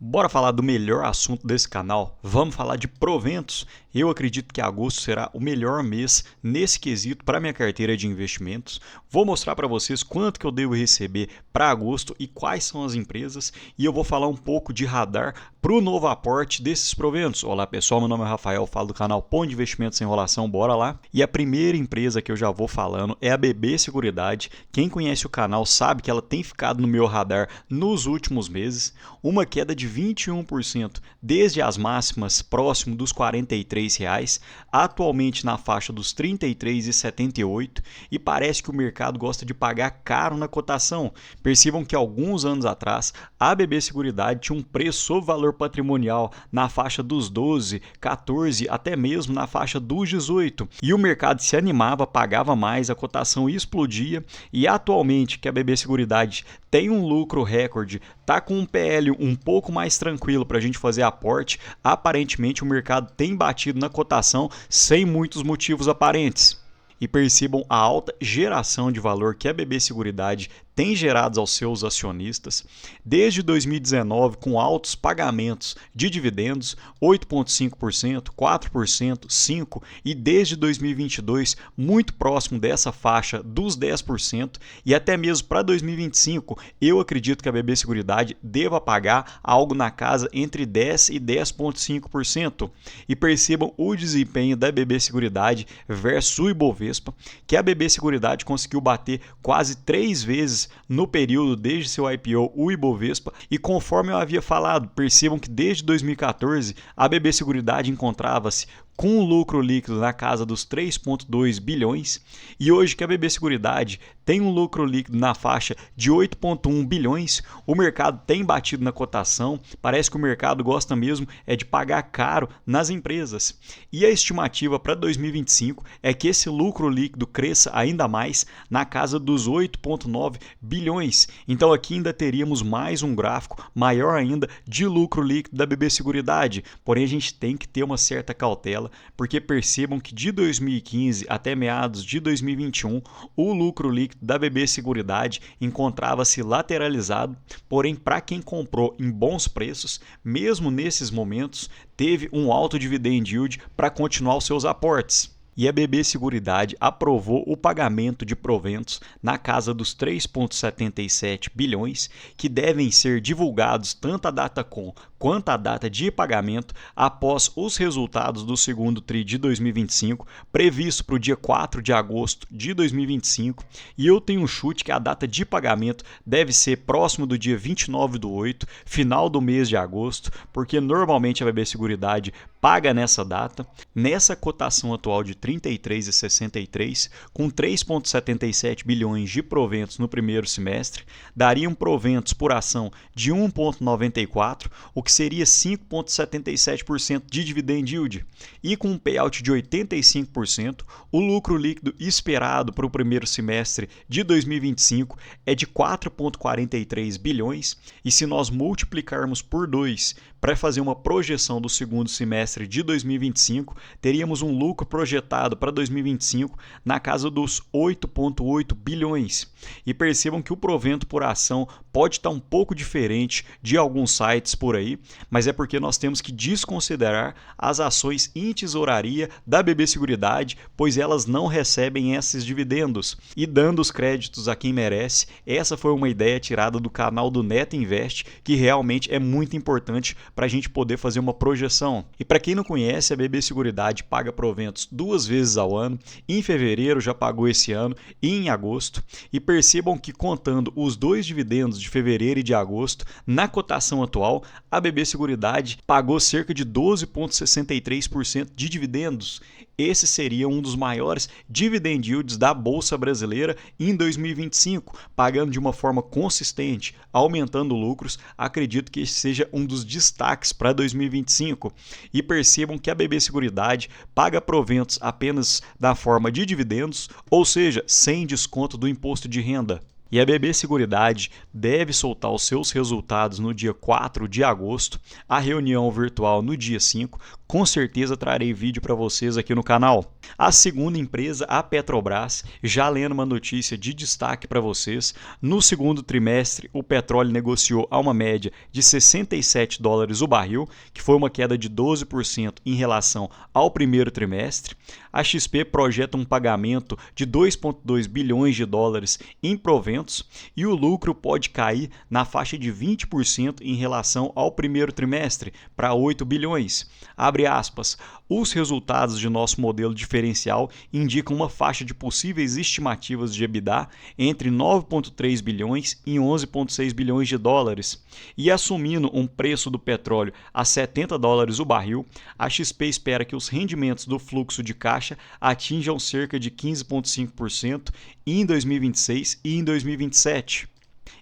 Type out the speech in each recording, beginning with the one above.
Bora falar do melhor assunto desse canal? Vamos falar de proventos. Eu acredito que agosto será o melhor mês nesse quesito para minha carteira de investimentos. Vou mostrar para vocês quanto que eu devo receber para agosto e quais são as empresas. E eu vou falar um pouco de radar para o novo aporte desses proventos. Olá pessoal, meu nome é Rafael, falo do canal Ponto de Investimentos Sem Enrolação, bora lá. E a primeira empresa que eu já vou falando é a BB Seguridade. Quem conhece o canal sabe que ela tem ficado no meu radar nos últimos meses. Uma queda de 21% desde as máximas próximo dos R$ 43, atualmente na faixa dos R$ 33,78 e parece que o mercado gosta de pagar caro na cotação. Percebam que alguns anos atrás a BB Seguridade tinha um preço sobre valor patrimonial na faixa dos 12, 14, até mesmo na faixa dos 18 e o mercado se animava, pagava mais, a cotação explodia e atualmente que a BB Seguridade tem um lucro recorde, está com um PL um pouco mais tranquilo para a gente fazer aporte, aparentemente o mercado tem batido na cotação sem muitos motivos aparentes. E percebam a alta geração de valor que a BB Seguridade tem gerado aos seus acionistas. Desde 2019, com altos pagamentos de dividendos, 8,5%, 4%, 5% e desde 2022, muito próximo dessa faixa dos 10%, e até mesmo para 2025, eu acredito que a BB Seguridade deva pagar algo na casa entre 10% e 10,5%. E percebam o desempenho da BB Seguridade versus o Ibovespa, que a BB Seguridade conseguiu bater quase 3 vezes no período desde seu IPO o Ibovespa e conforme eu havia falado, percebam que desde 2014 a BB Seguridade encontrava-se com um lucro líquido na casa dos 3,2 bilhões e hoje que a BB Seguridade tem um lucro líquido na faixa de 8,1 bilhões, o mercado tem batido na cotação, parece que o mercado gosta mesmo é de pagar caro nas empresas. E a estimativa para 2025 é que esse lucro líquido cresça ainda mais na casa dos 8,9 bilhões. Então aqui ainda teríamos mais um gráfico maior ainda de lucro líquido da BB Seguridade, porém a gente tem que ter uma certa cautela, porque percebam que de 2015 até meados de 2021, o lucro líquido da BB Seguridade encontrava-se lateralizado, porém para quem comprou em bons preços, mesmo nesses momentos, teve um alto dividend yield para continuar os seus aportes. E a BB Seguridade aprovou o pagamento de proventos na casa dos 3,77 bilhões, que devem ser divulgados tanto a data com quanto a data de pagamento após os resultados do segundo TRI de 2025, previsto para o dia 4 de agosto de 2025. E eu tenho um chute que a data de pagamento deve ser próximo do dia 29/8, final do mês de agosto, porque normalmente a BB Seguridade paga nessa data. Nessa cotação atual de 33,63, com 3,77 bilhões de proventos no primeiro semestre, dariam proventos por ação de 1,94, o que seria 5,77% de dividend yield. E com um payout de 85%, o lucro líquido esperado para o primeiro semestre de 2025 é de 4,43 bilhões, e se nós multiplicarmos por 2 para fazer uma projeção do segundo semestre de 2025, teríamos um lucro projetado para 2025 na casa dos 8,8 bilhões. E percebam que o provento por ação pode estar um pouco diferente de alguns sites por aí, mas é porque nós temos que desconsiderar as ações em tesouraria da BB Seguridade, pois elas não recebem esses dividendos. E dando os créditos a quem merece, essa foi uma ideia tirada do canal do Neto Invest, que realmente é muito importante para a gente poder fazer uma projeção. E para quem não conhece, a BB Seguridade paga proventos 2 vezes ao ano, em fevereiro já pagou esse ano e em agosto, e percebam que contando os 2 dividendos de fevereiro e de agosto, na cotação atual, a BB Seguridade pagou cerca de 12,63% de dividendos. Esse seria um dos maiores dividend yields da Bolsa Brasileira em 2025, pagando de uma forma consistente, aumentando lucros. Acredito que esse seja um dos destaques para 2025. E percebam que a BB Seguridade paga proventos apenas na forma de dividendos, ou seja, sem desconto do imposto de renda. E a BB Seguridade deve soltar os seus resultados no dia 4 de agosto, a reunião virtual no dia 5, com certeza trarei vídeo para vocês aqui no canal. A segunda empresa, a Petrobras, já lendo uma notícia de destaque para vocês. No segundo trimestre, o petróleo negociou a uma média de $67 o barril, que foi uma queda de 12% em relação ao primeiro trimestre. A XP projeta um pagamento de 2,2 bilhões de dólares em proventos e o lucro pode cair na faixa de 20% em relação ao primeiro trimestre, para 8 bilhões. Abre aspas, os resultados de nosso modelo diferencial indicam uma faixa de possíveis estimativas de EBITDA entre 9,3 bilhões e 11,6 bilhões de dólares. E assumindo um preço do petróleo a $70 o barril, a XP espera que os rendimentos do fluxo de caixa atinjam cerca de 15,5% em 2026 e em 2027.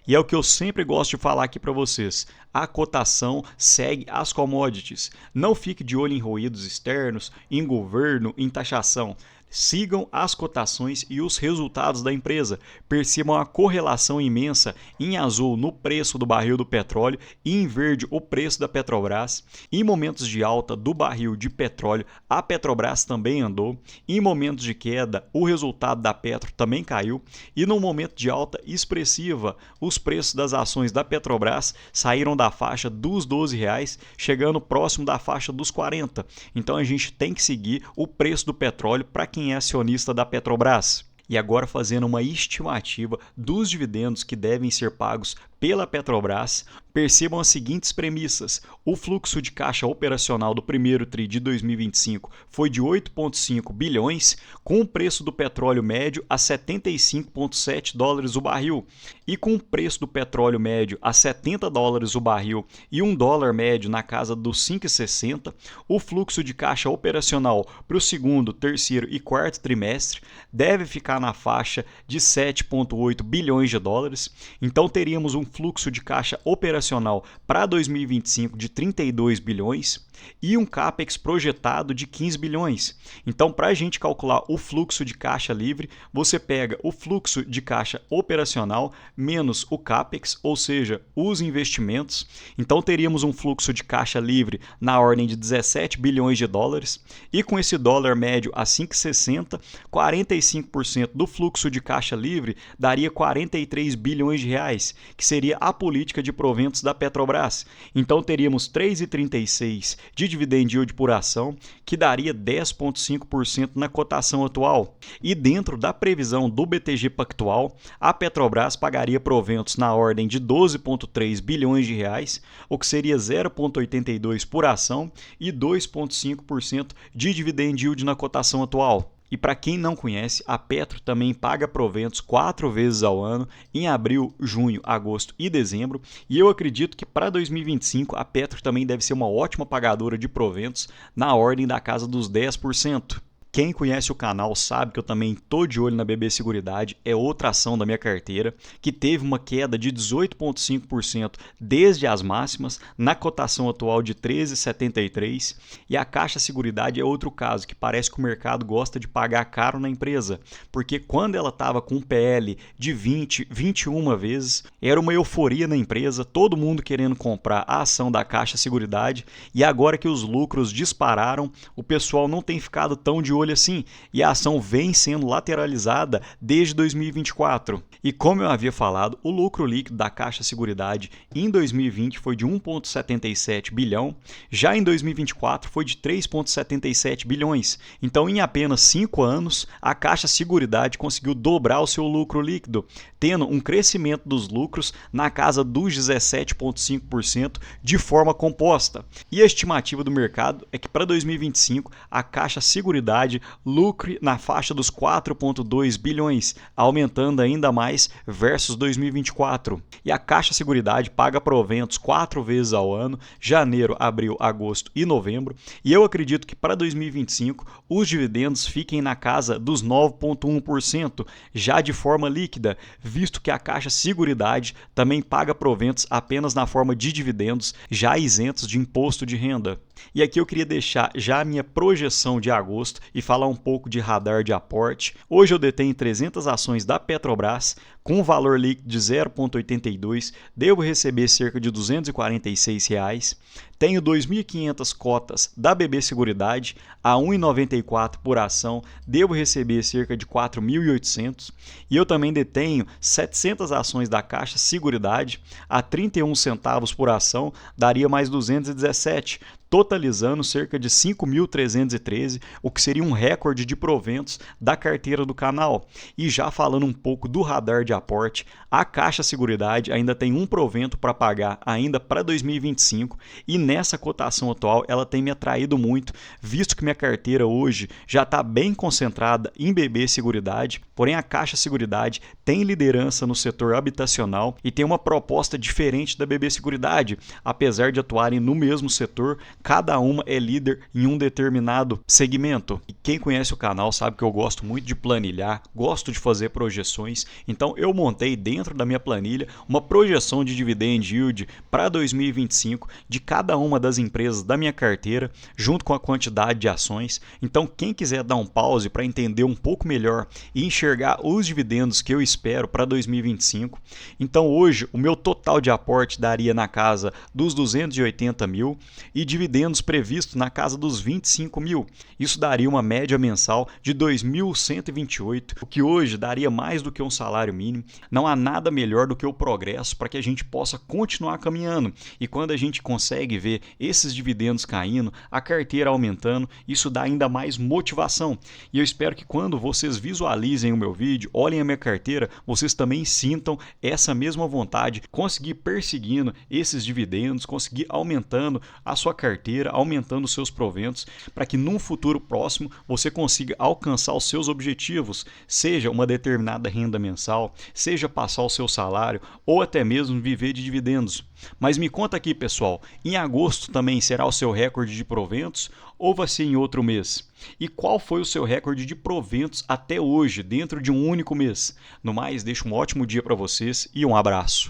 E é o que eu sempre gosto de falar aqui para vocês. A cotação segue as commodities. Não fique de olho em ruídos externos, em governo, em taxação. Sigam as cotações e os resultados da empresa. Percebam a correlação imensa em azul no preço do barril do petróleo e em verde o preço da Petrobras. Em momentos de alta do barril de petróleo, a Petrobras também andou. Em momentos de queda, o resultado da Petro também caiu. E no momento de alta expressiva, os preços das ações da Petrobras saíram da faixa dos R$12, chegando próximo da faixa dos 40. Então a gente tem que seguir o preço do petróleo para quem é acionista da Petrobras. E agora fazendo uma estimativa dos dividendos que devem ser pagos pela Petrobras, percebam as seguintes premissas. O fluxo de caixa operacional do primeiro TRI de 2025 foi de 8,5 bilhões, com o preço do petróleo médio a $75,7 o barril. E com o preço do petróleo médio a $70 o barril e $1 médio na casa dos 5,60, o fluxo de caixa operacional para o segundo, terceiro e quarto trimestre deve ficar na faixa de 7,8 bilhões de dólares. Então teríamos um fluxo de caixa operacional para 2025 de 32 bilhões e um CAPEX projetado de 15 bilhões. Então, para a gente calcular o fluxo de caixa livre, você pega o fluxo de caixa operacional menos o CAPEX, ou seja, os investimentos. Então, teríamos um fluxo de caixa livre na ordem de 17 bilhões de dólares e com esse dólar médio a 5,60, 45% do fluxo de caixa livre daria 43 bilhões de reais, que seria a política de proventos da Petrobras. Então, teríamos 3,36 de dividend yield por ação, que daria 10,5% na cotação atual. E dentro da previsão do BTG Pactual, a Petrobras pagaria proventos na ordem de 12,3 bilhões de reais, o que seria 0,82 por ação e 2,5% de dividend yield na cotação atual. E para quem não conhece, a Petro também paga proventos 4 vezes ao ano, em abril, junho, agosto e dezembro. E eu acredito que para 2025 a Petro também deve ser uma ótima pagadora de proventos, na ordem da casa dos 10%. Quem conhece o canal sabe que eu também estou de olho na BB Seguridade, é outra ação da minha carteira, que teve uma queda de 18,5% desde as máximas, na cotação atual de 13,73, e a Caixa Seguridade é outro caso, que parece que o mercado gosta de pagar caro na empresa, porque quando ela estava com um PL de 20, 21 vezes, era uma euforia na empresa, todo mundo querendo comprar a ação da Caixa Seguridade, e agora que os lucros dispararam, o pessoal não tem ficado tão de olho assim, e a ação vem sendo lateralizada desde 2024. E como eu havia falado, o lucro líquido da Caixa Seguridade em 2020 foi de 1,77 bilhão, já em 2024 foi de 3,77 bilhões. Então, em apenas 5 anos, a Caixa Seguridade conseguiu dobrar o seu lucro líquido, tendo um crescimento dos lucros na casa dos 17,5% de forma composta. E a estimativa do mercado é que para 2025 a Caixa Seguridade lucre na faixa dos 4,2 bilhões, aumentando ainda mais versus 2024. E a Caixa Seguridade paga proventos 4 vezes ao ano, janeiro, abril, agosto e novembro, e eu acredito que para 2025 os dividendos fiquem na casa dos 9,1%, já de forma líquida, visto que a Caixa Seguridade também paga proventos apenas na forma de dividendos, já isentos de imposto de renda. E aqui eu queria deixar já a minha projeção de agosto e falar um pouco de radar de aporte. Hoje eu detenho 300 ações da Petrobras com um valor líquido de 0,82, devo receber cerca de R$ 246. Tenho 2.500 cotas da BB Seguridade a R$ 1,94 por ação, devo receber cerca de R$ 4.800. E eu também detenho 700 ações da Caixa Seguridade a 31 centavos por ação, daria mais 217, totalizando cerca de 5.313, o que seria um recorde de proventos da carteira do canal. E já falando um pouco do radar de aporte, a Caixa Seguridade ainda tem um provento para pagar ainda para 2025 e nessa cotação atual ela tem me atraído muito, visto que minha carteira hoje já está bem concentrada em BB Seguridade, porém a Caixa Seguridade tem liderança no setor habitacional e tem uma proposta diferente da BB Seguridade, apesar de atuarem no mesmo setor. Cada uma é líder em um determinado segmento. E quem conhece o canal sabe que eu gosto muito de planilhar, gosto de fazer projeções. Então eu montei dentro da minha planilha uma projeção de dividend yield para 2025 de cada uma das empresas da minha carteira, junto com a quantidade de ações. Então quem quiser dar um pause para entender um pouco melhor e enxergar os dividendos que eu espero para 2025. Então hoje o meu total de aporte daria na casa dos 280 mil e dividendos previstos na casa dos 25 mil. Isso daria uma média mensal de 2.128, o que hoje daria mais do que um salário mínimo. Não há nada melhor do que o progresso para que a gente possa continuar caminhando. E quando a gente consegue ver esses dividendos caindo, a carteira aumentando, isso dá ainda mais motivação. E eu espero que quando vocês visualizem o meu vídeo, olhem a minha carteira, vocês também sintam essa mesma vontade, conseguir perseguindo esses dividendos, conseguir aumentando a sua carteira, aumentando os seus proventos, para que num futuro próximo você consiga alcançar os seus objetivos, seja uma determinada renda mensal, seja passar o seu salário ou até mesmo viver de dividendos. Mas me conta aqui, pessoal, em agosto também será o seu recorde de proventos ou vai ser em outro mês? E qual foi o seu recorde de proventos até hoje, dentro de um único mês? No mais, deixo um ótimo dia para vocês e um abraço.